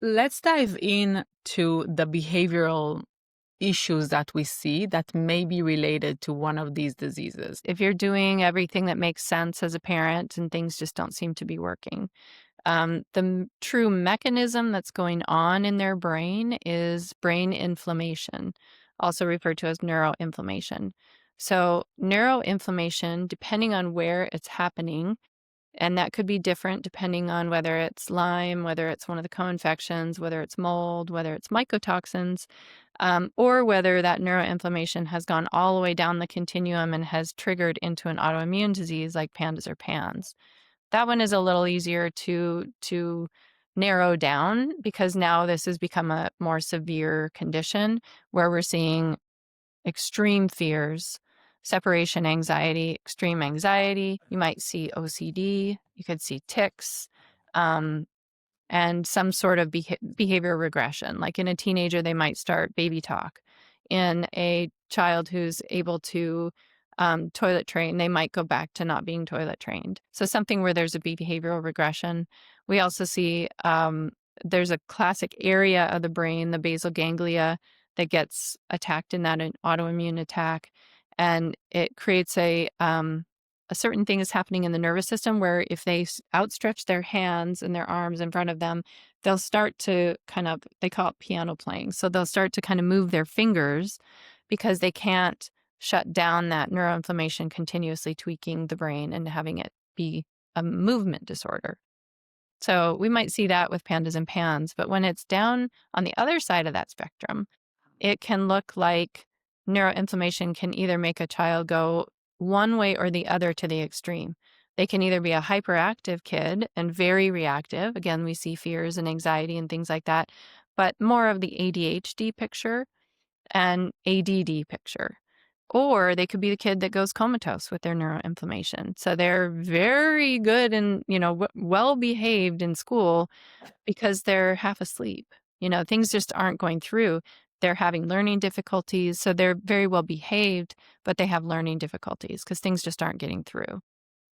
Let's dive in to the behavioral issues that we see that may be related to one of these diseases. If you're doing everything that makes sense as a parent and things just don't seem to be working. True mechanism that's going on in their brain is brain inflammation, also referred to as neuroinflammation. So, neuroinflammation, depending on where it's happening, and that could be different depending on whether it's Lyme, whether it's one of the co-infections, whether it's mold, whether it's mycotoxins, or whether that neuroinflammation has gone all the way down the continuum and has triggered into an autoimmune disease like PANDAS or PANS. That one is a little easier to narrow down because now this has become a more severe condition where we're seeing extreme fears, separation anxiety, extreme anxiety. You might see OCD. You could see tics, and some sort of behavior regression. Like in a teenager, they might start baby talk. In a child who's able to toilet train, they might go back to not being toilet trained. So something where there's a behavioral regression. We also see there's a classic area of the brain, the basal ganglia, that gets attacked in that autoimmune attack, and it creates a certain thing is happening in the nervous system where if they outstretch their hands and their arms in front of them, they'll start to they call it piano playing. So they'll start to kind of move their fingers because they can't shut down that neuroinflammation continuously tweaking the brain and having it be a movement disorder. So we might see that with pandas and pans, but when it's down on the other side of that spectrum, it can look like neuroinflammation can either make a child go one way or the other to the extreme. They can either be a hyperactive kid and very reactive. Again, we see fears and anxiety and things like that, but more of the ADHD picture and ADD picture. Or they could be the kid that goes comatose with their neuroinflammation. So they're very good and, well behaved in school because they're half asleep. Things just aren't going through. They're having learning difficulties. So they're very well behaved, but they have learning difficulties because things just aren't getting through.